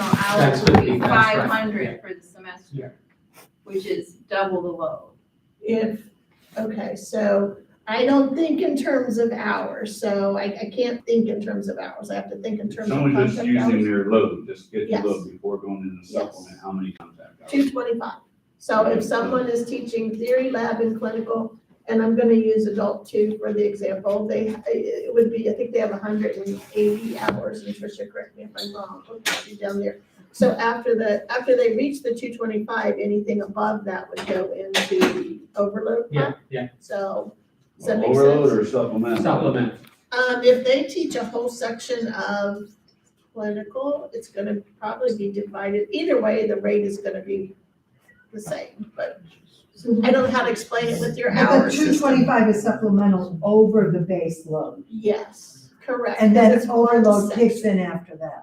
additional hours That's would be what that's right, 500 for the semester, which is double the load. Okay, so I don't think in terms of hours, so I can't think in terms of hours, I have to think in terms of Someone just contact using hours. their load, just get the Yes. load before going into the Yes. supplement, how many contact hours? 225. So if someone is teaching theory, lab, and clinical, and I'm gonna use adult two for the example, it would be, I think they have 180 hours, and Tricia, correct me if I'm wrong, okay, she's down there. So after they reach the 225, anything above that would go into the overload Yeah, part. yeah, So, does that make Overload sense? or supplemental? supplement. If they teach a whole section of clinical, it's gonna probably be divided, either way, the rate is gonna be the same, but I don't know how to explain it with your But the hours. 225 is supplemental over the base load. Yes, correct. And then because it's one overload section. kicks in after that.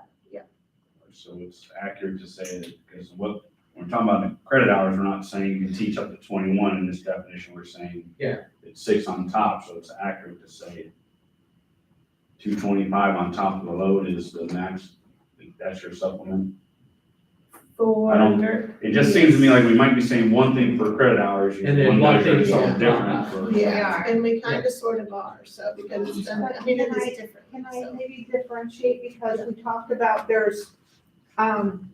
So it's accurate to say that, because what, when we're talking about the credit hours, we're not saying you can teach up to 21 in this definition, we're saying it's 6 on top, so it's accurate to say 225 on top of the load is the max, that's your supplement. For. I don't- It just seems to me like we might be saying one thing for credit hours, And then one one measure thing is something for- different for. Yeah, and we kind of sort of are, so because it's done, I mean, it is different, Can I so. maybe differentiate, because we talked about there's,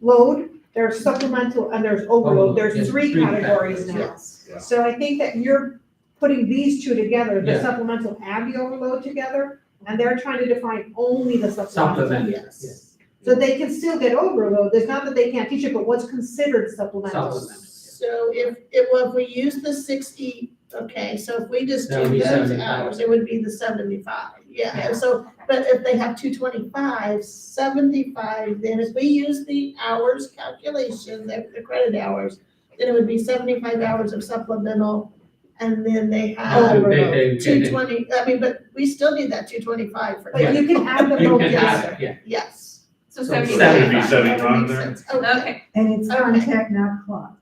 load, there's supplemental, and there's overload, Overload, there's yes, three three categories categories, now. Yes. Yeah. So I think that you're putting these two together, the Yeah. supplemental and the overload together, and they're trying to define only the supplemental. Supplement. Yes. So they can still get overload, there's not that they can't teach it, but what's considered supplemental? Supplement. So if we use the 60, okay, so if we just That would do be those 75. hours, it would be the 75, yeah, and so, but if they have 225, 75, then if we use the hours calculation, the credit hours, then it would be 75 hours of supplemental, and then they have They- 220, I mean, but we still need that 225 for. But you can add them You both can add together. it, yeah. Yes. So So 75. Should be 70 That runs makes there. sense. Okay. Okay, And it's Okay. contact, not clock.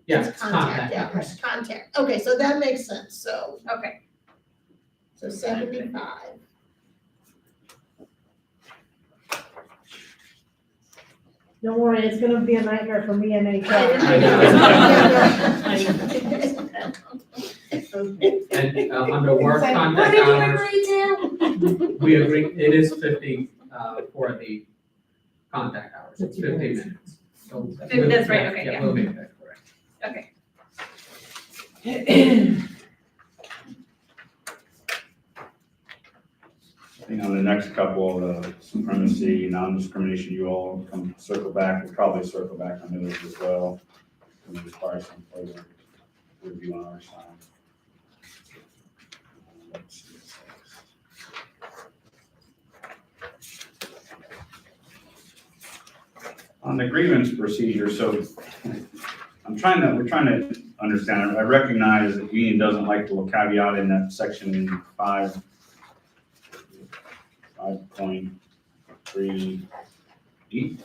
Yeah, It's it's contact contact. hours, contact, okay, so that makes sense, so, okay. so 75. Don't worry, it's gonna be a nightmare for me and HR. And under work It's like, contact what did you hours, agree to? we agree, it is 50, for the contact hours, it's 50 50 minutes. minutes. So That's right, okay, yeah. We'll make that correct. Okay. I think on the next couple, supremacy, non-discrimination, you all come circle back, we'll probably circle back on those as well. And require some further review on our side. Let's see. On the grievance procedure, so we're trying to understand, I recognize that union doesn't like the little caveat in that section 5.3 E.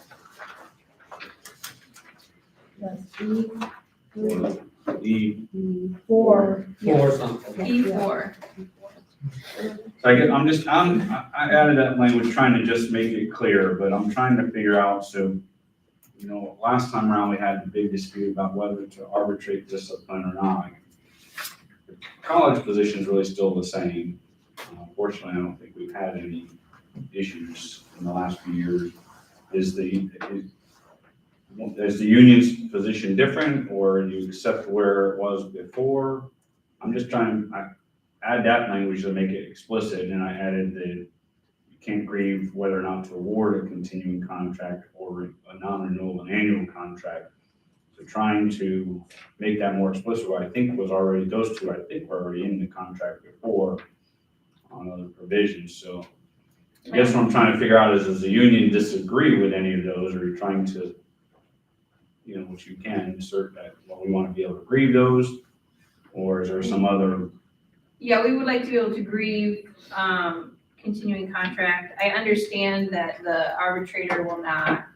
That's E, four. For something. E4. so I added that language trying to just make it clear, but I'm trying to figure out, so, you know, last time around, we had a big dispute about whether to arbitrate discipline or not. The college position is really still the same. Fortunately, I don't think we've had any issues in the last few years. Is the union's position different, or do you accept where it was before? I'm just trying, I add that language to make it explicit, and I added that you can't grieve whether or not to award a continuing contract or a non-renewal, an annual contract. So trying to make that more explicit, what I think was already, those two, I think were already in the contract before on other provisions, so I guess what I'm trying to figure out is, does the union disagree with any of those, or are you trying to, you know, which you can insert that, well, we want to be able to grieve those, or is there some other? Yeah, we would like to be able to grieve, continuing contract. I understand that the arbitrator will not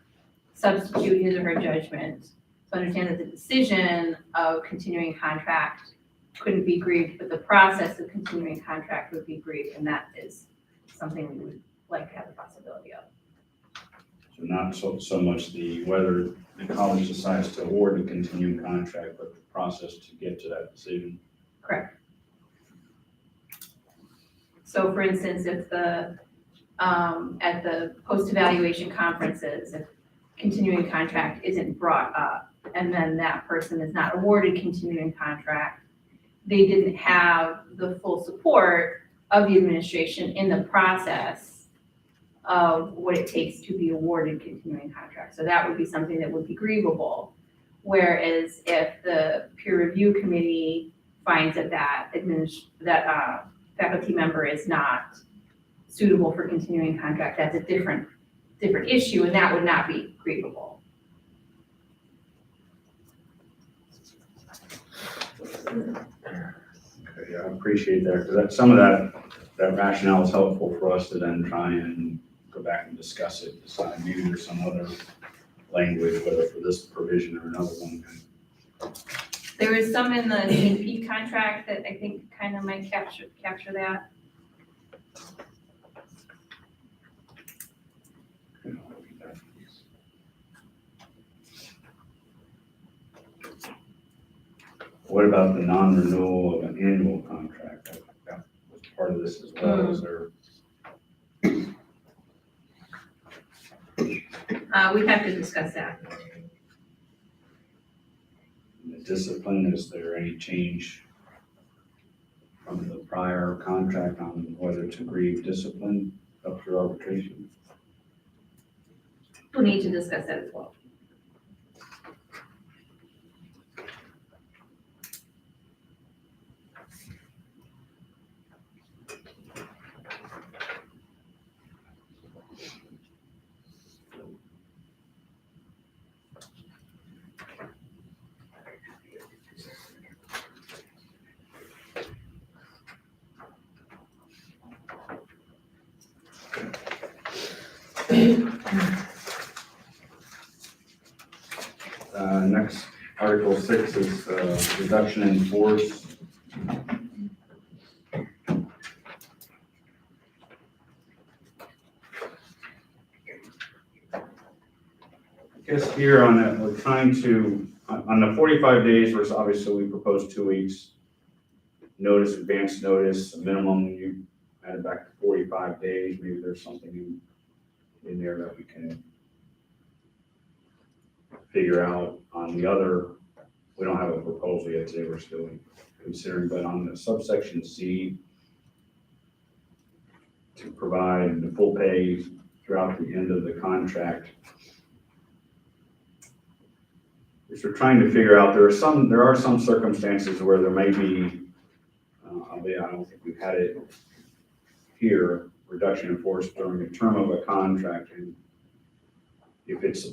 substitute his or her judgment. So understand that the decision of continuing contract couldn't be grieved, but the process of continuing contract would be grieved, and that is something we would like to have the possibility of. So not so much whether the college decides to award the continuing contract, but the process to get to that decision. Correct. So for instance, if at the post-evaluation conferences, if continuing contract isn't brought up, and then that person is not awarded continuing contract, they didn't have the full support of the administration in the process of what it takes to be awarded continuing contract. So that would be something that would be grievable. Whereas if the peer review committee finds that faculty member is not suitable for continuing contract, that's a different issue, and that would not be grievable. Okay, yeah, I appreciate that, because some of that rationale is helpful for us to then try and go back and discuss it, decide maybe there's some other language, whether for this provision or another one. There is some in the NP contract that I think kind of might capture that. What about the non-renewal of an annual contract? That was part of this as well, is there? We'd have to discuss that. In the discipline, is there any change from the prior contract on whether to grieve discipline up through arbitration? We'll need to discuss that as well. Next, Article 6 is reduction in force. I guess here on that, we're trying to, on the 45 days, versus obviously we proposed 2 weeks notice, advance notice, a minimum, you add it back to 45 days, maybe there's something in there that we can figure out. On the other, we don't have a proposal yet today, we're still considering, but on the subsection C, to provide the full pay throughout the end of the contract. If we're trying to figure out, there are some circumstances where there may be, I don't think we've had it here, reduction in force during the term of a contract, and if it's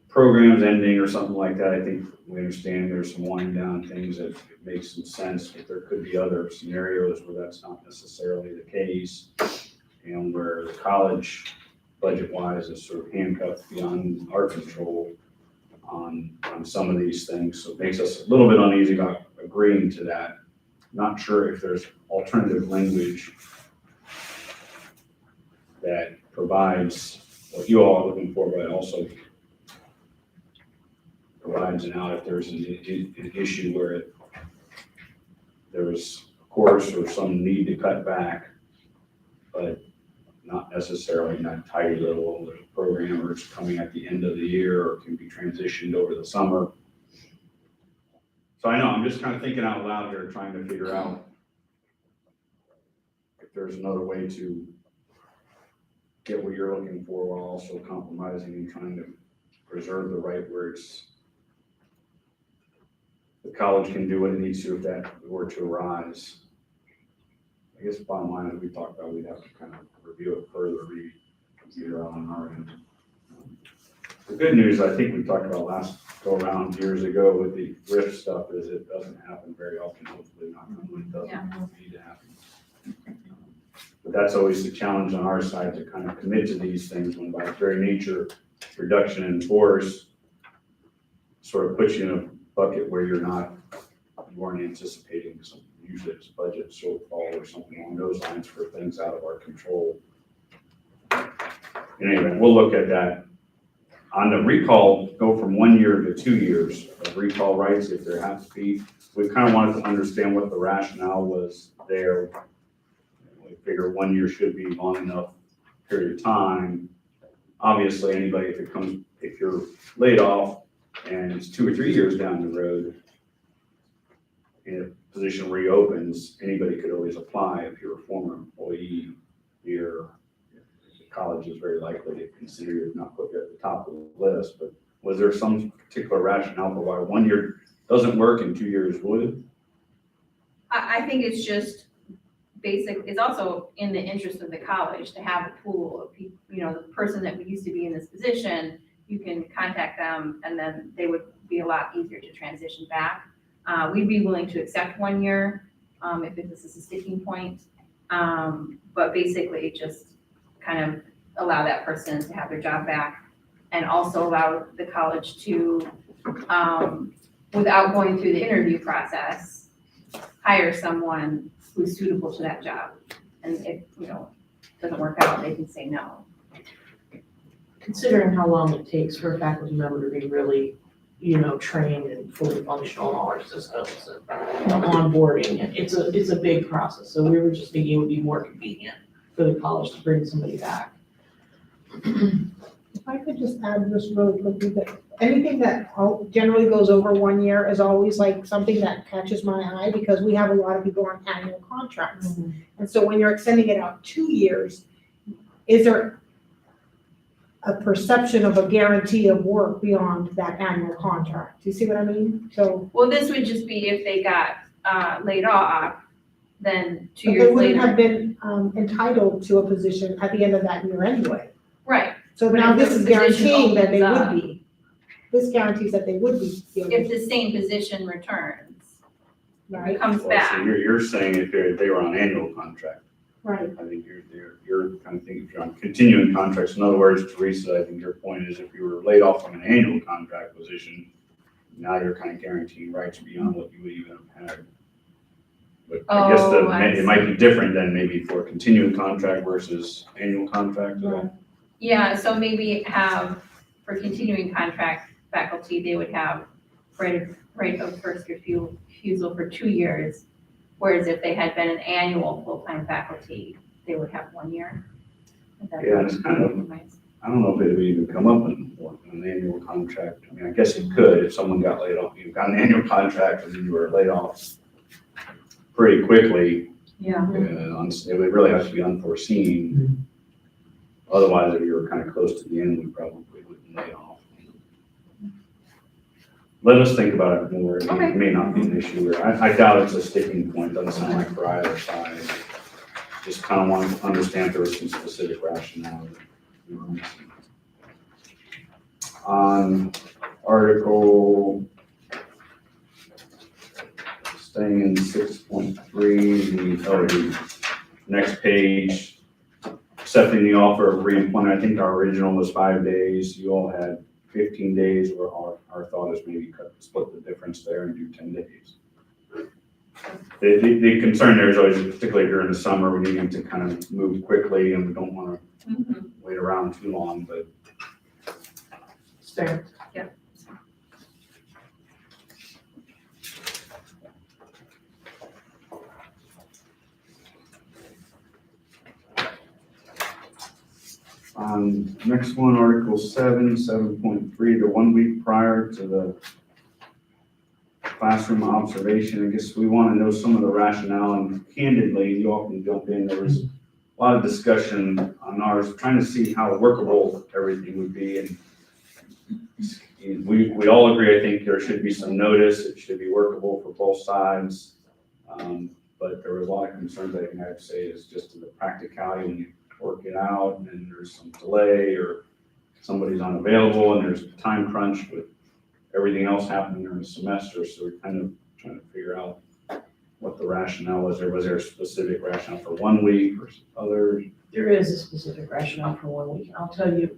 programs ending or something like that, I think we understand there's some wind down things that make some sense, but there could be other scenarios where that's not necessarily the case, and where the college budget wise is sort of handcuffed beyond our control on some of these things. So it makes us a little bit uneasy about agreeing to that. Not sure if there's alternative language that provides what you all are looking for, but also provides an out if there's an issue where there's a course or some need to cut back, but not necessarily in that tidy little program, or it's coming at the end of the year, or can be transitioned over the summer. So I know, I'm just kind of thinking out loud here, trying to figure out if there's another way to get what you're looking for while also compromising and trying to preserve the right where the college can do what it needs to if that were to arise. I guess bottom line, as we talked about, we'd have to kind of review it further, review it on our end. The good news, I think we talked about last go around years ago with the RIF stuff, is it doesn't happen very often. Hopefully not, it doesn't need to happen. But that's always the challenge on our side, to kind of commit to these things when by its very nature, reduction in force sort of puts you in a bucket where you weren't anticipating some, usually it's budget shortfall or something along those lines for things out of our control. in any event, we'll look at that. On the recall, go from 1 year to 2 years of recall rights if there has to be. We kind of wanted to understand what the rationale was there. We figure 1 year should be long enough period of time. Obviously, anybody, if you're laid off and it's 2 or 3 years down the road, and a position reopens, anybody could always apply. If you're a former employee here, college is very likely to consider you, if not put you at the top of the list. But was there some particular rationale for why 1 year doesn't work and 2 years would? I think it's just basic, it's also in the interest of the college to have a pool of people, the person that used to be in this position, you can contact them and then they would be a lot easier to transition back. We'd be willing to accept 1 year, if this is a sticking point. But basically just kind of allow that person to have their job back and also allow the college to, without going through the interview process, hire someone who's suitable to that job. And if, doesn't work out, they can say no. Considering how long it takes for a faculty member to be really, trained and fully functional in all our systems and onboarding, and it's a big process. So we were just thinking it would be more convenient for the college to bring somebody back. If I could just add this really quickly, that anything that generally goes over 1 year is always like something that catches my eye, because we have a lot of people on annual contracts. And so when you're extending it out 2 years, is there a perception of a guarantee of work beyond that annual contract? Do you see what I mean? So, Well, this would just be if they got, laid off, then 2 but years they wouldn't have later. been entitled to a position at the end of that year anyway. Right, So But now if this the is position guaranteeing that they opens up- would be. This guarantees that they would be, if the same position returns, right? comes Well, back. so you're saying if they were on annual contract. Right. I think you're kind of thinking if you're on continuing contracts. In other words, Teresa, I think your point is if you were laid off from an annual contract position, now you're kind of guaranteeing rights beyond what you would even have had. But I guess Oh, I it might be different than maybe for a continuing contract versus annual contract. Right. Yeah, so maybe have, for continuing contract faculty, they would have right of first refusal for 2 years. Whereas if they had been an annual full-time faculty, they would have 1 year. Yeah, it's kind of- I don't know if it would even come up in an annual contract. I mean, I guess it could if someone got laid off. You've got an annual contract and then you were laid off pretty quickly. Yeah. It would really have to be unforeseen. Otherwise, if you were kind of close to the end, we probably wouldn't lay off. Let us think about it more. It may not be an issue. I doubt it's a sticking point. Doesn't sound like for either side. Just kind of want to understand if there was some specific rationale that we were missing. On Article, staying in 6.3, the next page, accepting the offer of reemployment. I think our original was 5 days. You all had 15 days, or our thought is maybe split the difference there and do 10 days. The concern there is always, particularly during the summer, we need to kind of move quickly and we don't want to Mhm. wait around too long, but It's fair. next one, Article 7.3, the 1 week prior to the classroom observation. I guess we want to know some of the rationale, and candidly, you all can jump in. There was a lot of discussion on ours, trying to see how workable everything would be. And we all agree, I think there should be some notice. It should be workable for both sides. But there was a lot of concerns, I think I'd say, is just to the practicality when you work it out and there's some delay or somebody's unavailable and there's a time crunch with everything else happening during the semester. So we're kind of trying to figure out what the rationale was. Was there a specific rationale for 1 week versus others? There is a specific rationale for 1 week. I'll tell you,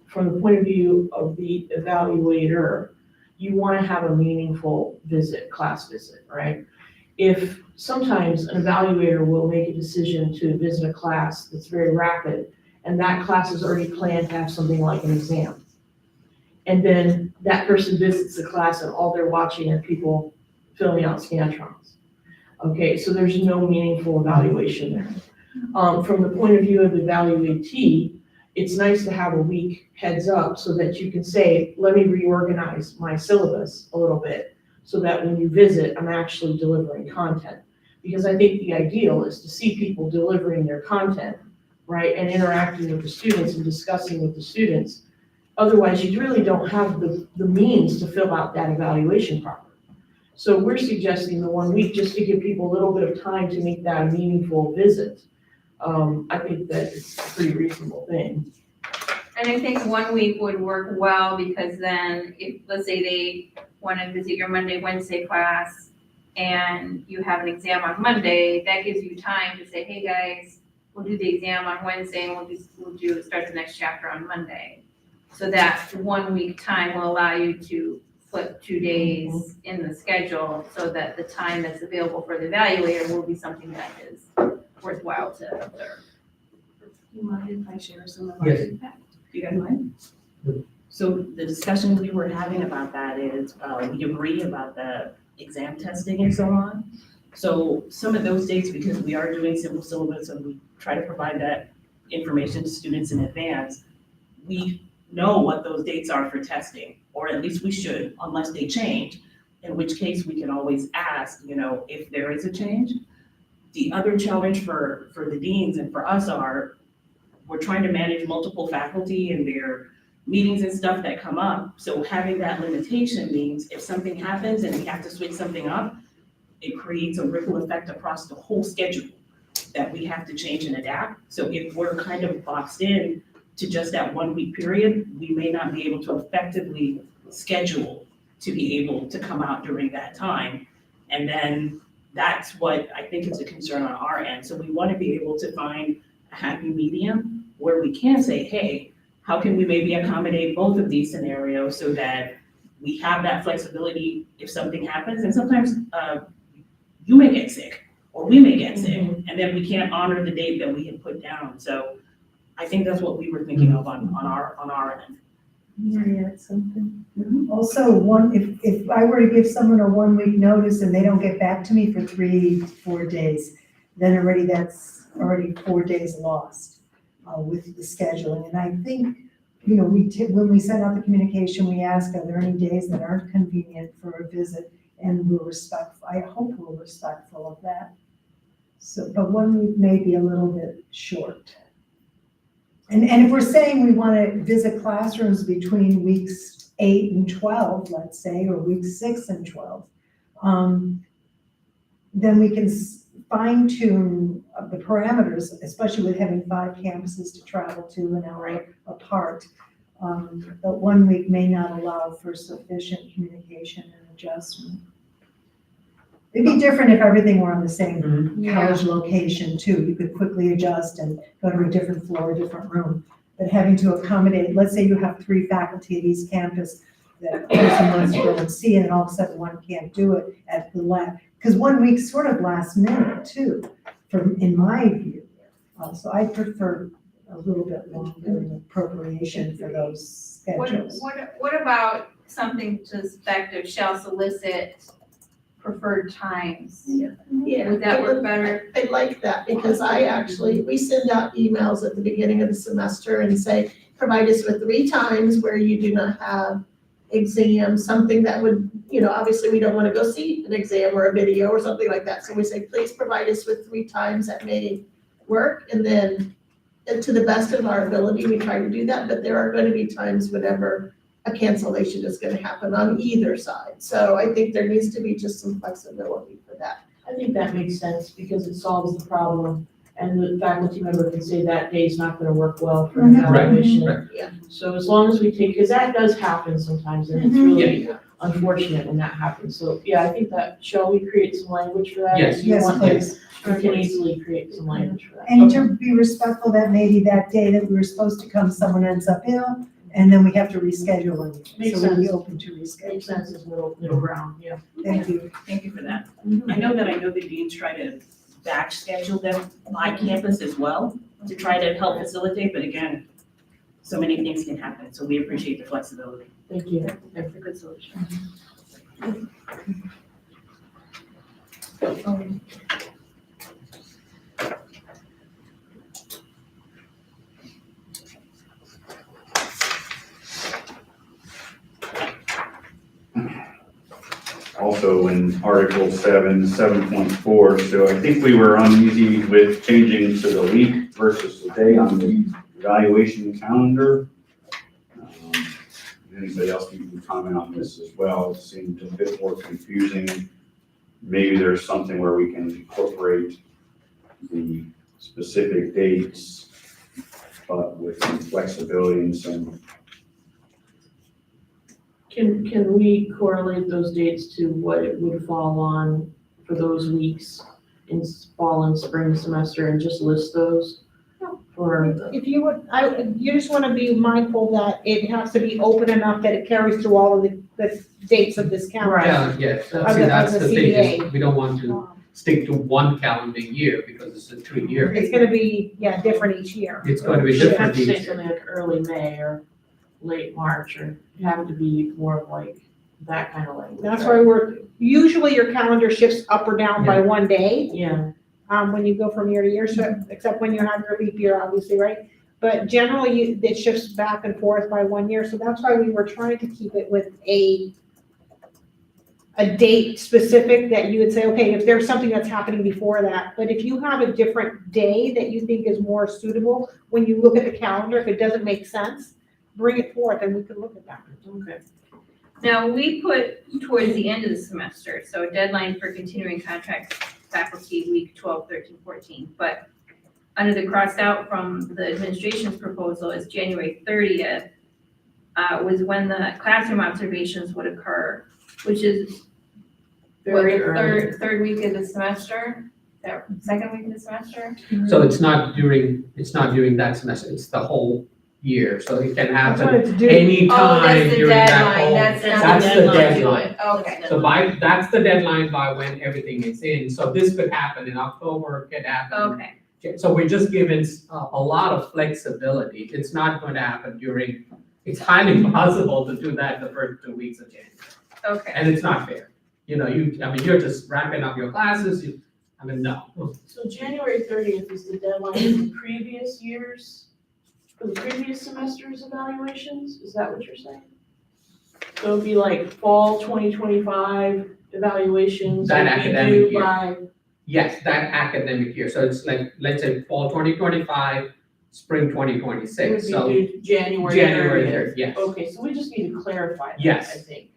from the point of view of the evaluator, you want to have a meaningful class visit, right? If sometimes an evaluator will make a decision to visit a class that's very rapid, and that class is already planned to have something like an exam. And then that person visits the class and all they're watching are people filling out Scantrons. Okay, so there's no meaningful evaluation there. From the point of view of the evaluatee, it's nice to have a week heads up so that you can say, let me reorganize my syllabus a little bit so that when you visit, I'm actually delivering content. Because I think the ideal is to see people delivering their content, right, and interacting with the students and discussing with the students. Otherwise, you really don't have the means to fill out that evaluation properly. So we're suggesting the 1 week just to give people a little bit of time to make that a meaningful visit. I think that it's a pretty reasonable thing. And I think 1 week would work well, because then if, let's say they want to visit your Monday, Wednesday class, and you have an exam on Monday, that gives you time to say, hey guys, we'll do the exam on Wednesday and we'll start the next chapter on Monday. So that 1 week time will allow you to flip 2 days in the schedule so that the time that's available for the evaluator will be something that is worthwhile to observe. You mind if I share some of my Yes. feedback? Do you guys mind? Good. So the discussion we were having about that is, we agree about the exam testing and so on. So some of those dates, because we are doing simple syllabus and we try to provide that information to students in advance, we know what those dates are for testing, or at least we should, unless they change, in which case we can always ask, if there is a change. The other challenge for the deans and for us are, we're trying to manage multiple faculty and their meetings and stuff that come up. So having that limitation means if something happens and we have to switch something up, it creates a ripple effect across the whole schedule that we have to change and adapt. So if we're kind of boxed in to just that 1 week period, we may not be able to effectively schedule to be able to come out during that time. And then that's what I think is a concern on our end. So we want to be able to find a happy medium where we can say, hey, how can we maybe accommodate both of these scenarios so that we have that flexibility if something happens? And sometimes you may get sick or we may get sick, and then we can't honor the date that we had put down. So I think that's what we were thinking of on our end. Mary had something. Also, if I were to give someone a 1 week notice and they don't get back to me for 3 to 4 days, then that's already 4 days lost with the scheduling. And I think, when we send out the communication, we ask, are there any days that aren't convenient for a visit? And we're respectful, I hope we're respectful of that. So, but 1 week may be a little bit short. And if we're saying we want to visit classrooms between weeks 8 and 12, let's say, or weeks 6 and 12, then we can fine tune the parameters, especially with having 5 campuses to travel to an hour apart. But 1 week may not allow for sufficient communication and adjustment. It'd be different if everything were on the same college location too. You could quickly adjust and go to a different floor, a different room. But having to accommodate, let's say you have 3 faculty at East Campus that person wants to go and see, and all of a sudden one can't do it at the lab. Because 1 week's sort of last minute too, in my view. So I prefer a little bit longer appropriation for those schedules. What about something to the effect of shall solicit preferred times? Yeah. Would that work better? I like that, because we send out emails at the beginning of the semester and say, provide us with 3 times where you do not have exams, something that would, obviously we don't want to go see an exam or a video or something like that. So we say, please provide us with 3 times that may work. And then to the best of our ability, we try to do that, but there are going to be times whenever a cancellation is going to happen on either side. So I think there needs to be just some flexibility for that. I think that makes sense because it solves the problem and the faculty member can say that day's not gonna work well for an evaluation. Right. Yeah. So as long as we take, because that does happen sometimes and it's really unfortunate when that happens. So yeah, I think shall we create some language for that? Yes. If you Yes, want to, please. we can easily create some language for that. And Okay. to be respectful that maybe that day that we were supposed to come, someone ends up ill, and then we have to reschedule it. Makes So we'll be sense. open to Makes reschedule. sense as middle ground, yeah. Thank you. Thank you for that. I know the deans try to batch schedule them by campus as well. to try to help facilitate, but again, so many things can happen, so we appreciate the flexibility. Thank you. That's a good solution. Also in Article 7.4, so I think we were uneasy with changing to the week versus the day on the evaluation calendar. Anybody else can comment on this as well? It seemed a bit more confusing. Maybe there's something where we can incorporate the specific dates, but with some flexibility and some. Can we correlate those dates to what it would fall on for those weeks in fall and spring semester and just list those? For, If you would, you just wanna be mindful that it has to be open enough that it carries through all of the dates of this calendar. Yeah, yes, Of see, the- that's of the the thing, CBA. is we don't want to stick to one calendar year because it's a 2-year. It's gonna be, different each year. It's going to be should different have to each say year. something like early May or late March, or have to be more of like that kind of language. That's right? why usually your calendar shifts up or down by one day, Yeah, when you go from year to year, so, except when you have your leap year, obviously, right? But generally, it shifts back and forth by 1 year, so that's why we were trying to keep it with a date specific that you would say, okay, if there's something that's happening before that, but if you have a different day that you think is more suitable, when you look at the calendar, if it doesn't make sense, bring it forth and we can look at that. okay. Now, we put towards the end of the semester, so a deadline for continuing contract faculty, week 12, 13, 14. But under the crossed out from the administration's proposal is January 30th, was when the classroom observations would occur, which is what, Very the early. third week of the semester? Second week of the semester? So it's not during that semester, it's the whole year, so it can That's what happen it's due. anytime during that whole. That's That's not the the deadline to deadline. it. Okay. So that's the deadline by when everything is in, so this could happen in October, it could happen. Okay, So we're just giving a lot of flexibility, it's not going to happen during, it's highly possible to do that the first 2 weeks of January. okay. And it's not fair, you're just wrapping up your classes, no. So January 30th is the deadline for the previous years, for the previous semester's evaluations, is that what you're saying? So it'd be like fall 2025 evaluations. That would be academic due year. by- Yes, that academic year, so it's like, let's say fall 2025, spring It would 2026, be so due January January 30th. 3rd, yes. Okay, so we just need to clarify that, I Yes. think.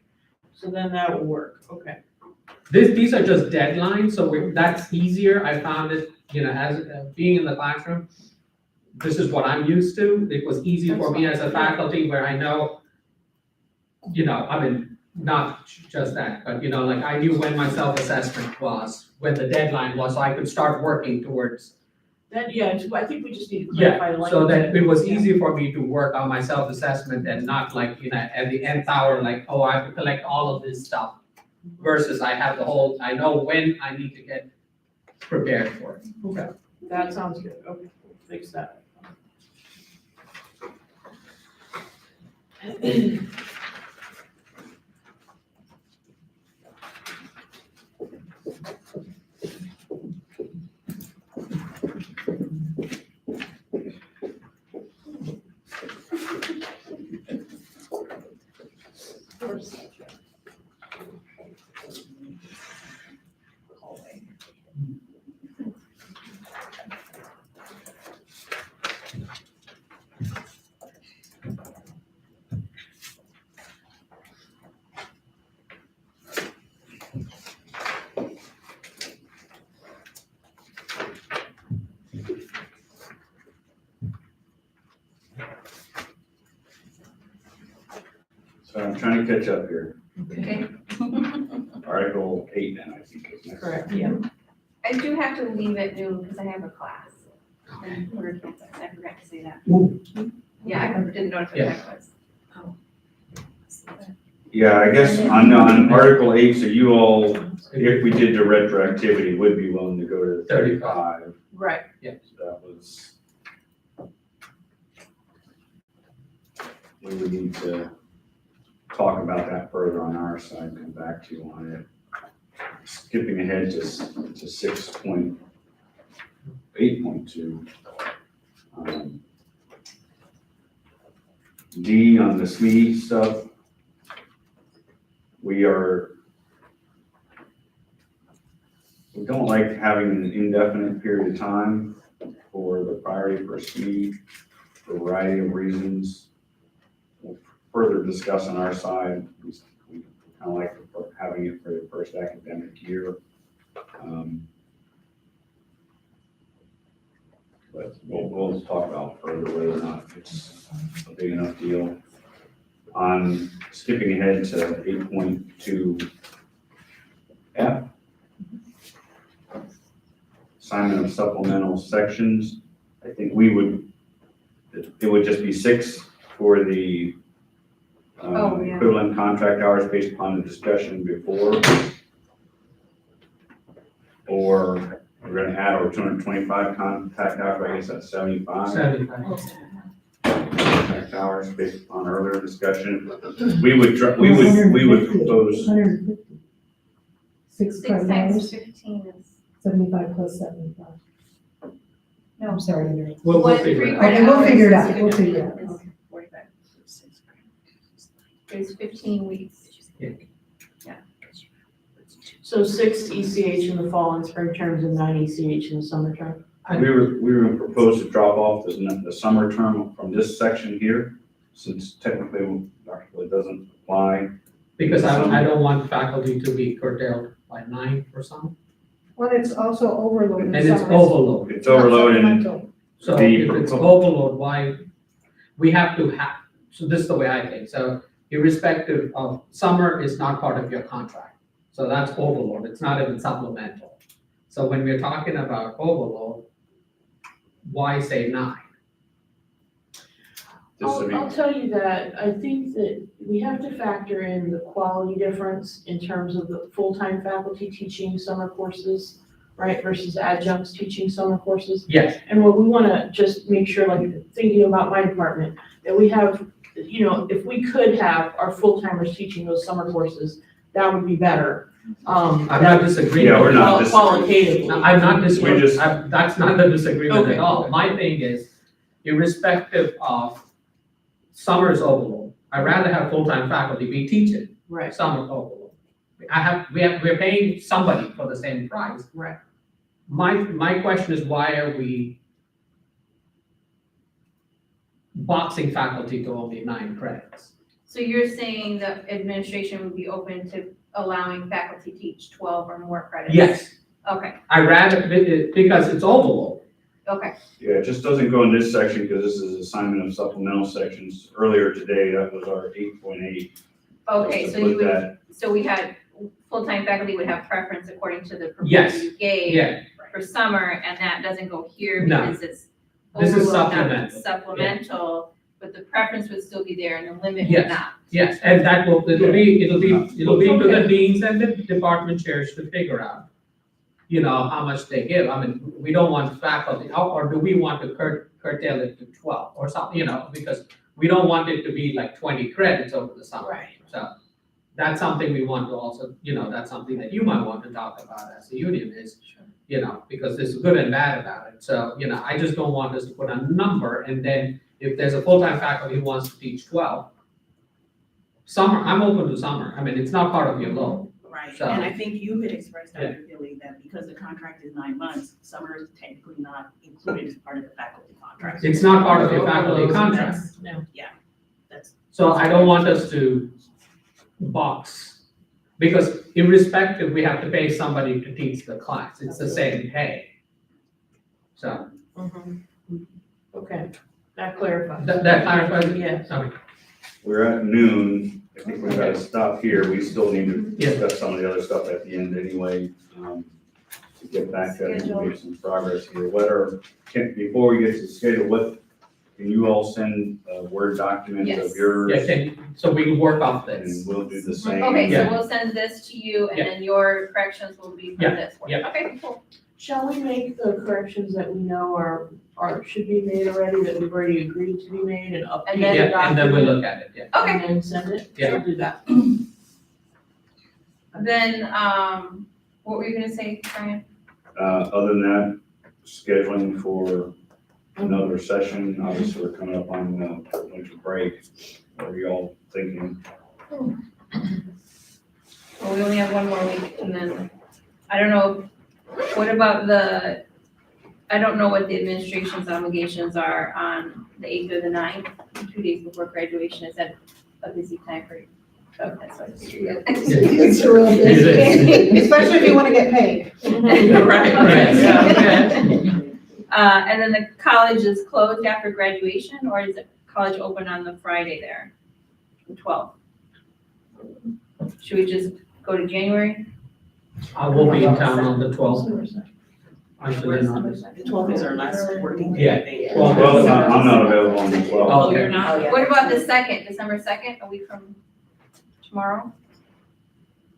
So then that will work, okay. These are just deadlines, so that's easier, I found it, as being in the classroom, this is what I'm used to, it was easy for me as a faculty where I know, not just that, but like I knew when my self-assessment was, when the deadline was, so I could start working towards. Then, I think we just need to Yeah, clarify the language. so that it was Yeah. easy for me to work on my self-assessment and not like, at the nth hour, like, oh, I have to collect all of this stuff. Versus I have I know when I need to get prepared for it. Okay, that sounds good, okay, we'll fix that. So I'm trying to catch up here. Okay. Article 8 then, I think is next. Correct, yeah. I do have to leave at noon because I have a class. And we're campus. I forgot to say that. Ooh. Yeah, I didn't know what the time was. Yeah, I guess on Article 8, so you all, if we did the retroactivity, would be willing to go to 35. Right. So that was we would need to talk about that further on our side, come back to you on it. Skipping ahead to 6.8.2. D on the SME stuff. We don't like having an indefinite period of time for the priority for SME for a variety of reasons. We'll further discuss on our side. We kind of like having it for the first academic year. But we'll talk about further whether or not it's a big enough deal. On skipping ahead to 8.2F, assignment of supplemental sections, I think it would just be 6 for the Oh, yeah. equivalent contract hours based upon the discussion before. Or we're gonna add our 225 contact hours, I guess that's 75. 75. Contact hours based upon earlier discussion. We would propose, 150. 6 6 credit times hours, 15 is, 75 plus 75. no, I'm sorry. Andrea. We'll One figure it free out. credit Okay, we'll hour figure it is out, we'll figure it out. is Okay. 45. There's 15 weeks. So 6 ECH in the fall and spring terms and 9 ECH in the summer term. we were gonna propose to drop off the summer term from this section here, since technically Dr. Wood doesn't apply. Because I don't want faculty to be curtailed by 9 or something, Well, it's also overload in and it's summer. overload. It's overloaded and Supplemental. So The if it's propo- overload, why, we have to have, so this is the way I think, so irrespective of, summer is not part of your contract. So that's overload, it's not even supplemental. So when we're talking about overload, why say 9? just to be, I'll tell you that, I think that we have to factor in the quality difference in terms of the full-time faculty teaching summer courses, right, versus adjuncts teaching summer courses. Yes, And what we wanna just make sure, like, thinking about my department, that we have, you know, if we could have our full-timers teaching those summer courses, that would be better. I'm not disagreeing. Yeah, we're not with you. Qualitatively. No, I'm not disagreeing, just- that's not the disagreement Okay, at all. okay. My thing is, irrespective of summer is overload, I'd rather have full-time faculty be teaching Right, summer overload. We're paying somebody for the same price. right. My question is, why are we boxing faculty to only 9 credits? So you're saying the administration would be open to allowing faculty teach 12 or more credits? Yes, Okay, I rather, because it's overload. okay. yeah, it just doesn't go in this section because this is assignment of supplemental sections. Earlier today, that was our 8.8. Okay, To so you put would, that- so we had, full-time faculty would have preference according to the Yes. proposal you gave Yeah, for summer, and that doesn't go here No. because it's This is overload, not supplemental. supplemental, but the preference would still be there and the limit would Yes. not. yes, and that will, it'll be to the Okay. deans and the department chairs to figure out, you know, how much they give. I mean, we don't want faculty, or do we want to curtail it to 12 or something, you know, because we don't want it to be like 20 credits over the summer. Right. So that's something we want to also, you know, that's something that you might want to talk about as a union is, you know, because there's good and bad about it. So, you know, I just don't want us to put a number and then if there's a full-time faculty who wants to teach 12, summer, I'm open to summer. I mean, it's not part of your load. Right, So- and I think you had expressed, Yeah. Dr. Gilly, that because the contract is 9 months, summer is technically not included as part of the faculty contract. It's not part of your faculty contract. That's- No, yeah, that's, So I don't want us to box, because irrespective, we have to pay somebody to teach the class. It's the same pay. So Okay, that clarifies. that clarifies? Yes. Okay. We're at noon. I think we've got to stop here. We still need to Yeah. discuss some of the other stuff at the end anyway. To get back to that, and make some progress here. Before we get to the schedule, can you all send a Word document of Yes. yours? Yeah, so we can work off And this. we'll do the same. Okay, so Yeah. we'll send this to you and Yeah. then your corrections will be for Yeah, this one. yeah. Okay, cool. Shall we make the corrections that we know should be made already, that we've already agreed to be made and update And the then- document? Yeah, and then we'll look at it, yeah. Okay, And then send it? Yeah. We'll do that. then, what were you gonna say, Brian? Other than that, scheduling for another session, obviously we're coming up on the winter break. What are y'all thinking? Well, we only have one more week and then, I don't know, what about I don't know what the administration's obligations are on the 8th or the 9th, 2 days before graduation. Is that a busy time for you? Oh, that's what it's. It's real It busy. is. Especially if you wanna get paid. Right, yeah, And then the college is closed after graduation, or is it college open on the Friday there, the 12th? Should we just go to January? I will be in town on the 12th. Until then, The 12th is our last working day, Yeah. I think. Well, I'm not available on the 12th. Oh, You're okay. not? What about the 2nd, December 2nd, a week from tomorrow?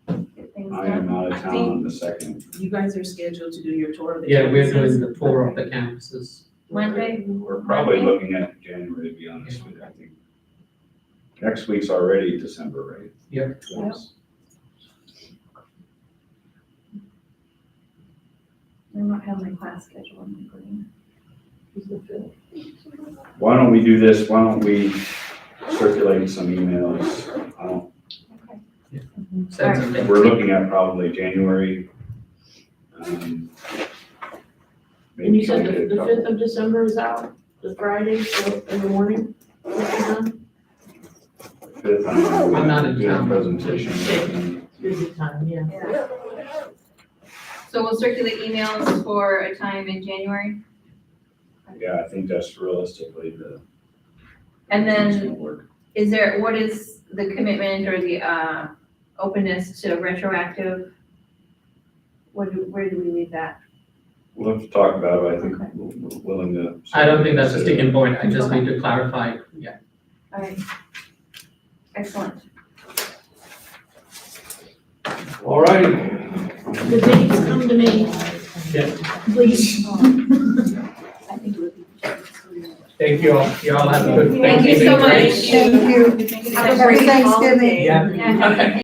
Get things I am done. out of town on the 2nd. You guys are scheduled to do your tour of the Yeah, we're campuses. doing the tour of the campuses. Monday, We're probably looking at January, to be honest with you, I think. Next week's already December, right? Yep. Yes. I don't have my class schedule on my brain. Why don't we do this? Why don't we circulate some emails? I don't, Send something. we're looking at probably January. And Maybe you said try to get the a couple. 5th of December is out, the Friday, so in the morning? Fifth, I'm not in doing a town. presentation. Busy time, yeah. Yeah. So we'll circulate emails for a time in January, Yeah, I think that's realistically the. and it's then gonna work. what is the commitment or the, openness to retroactive? Where do we leave that? We'll have to talk about it, I think Okay. we're willing to. I don't think that's a sticking point. I just need to clarify, yeah. All right. Excellent. All right. The dates come to me, Yeah. please. I think it would be. Thank you all. You all have a good Thank you so Thanksgiving break. much. Thank you. Have Happy Thanksgiving. Yeah. Yeah.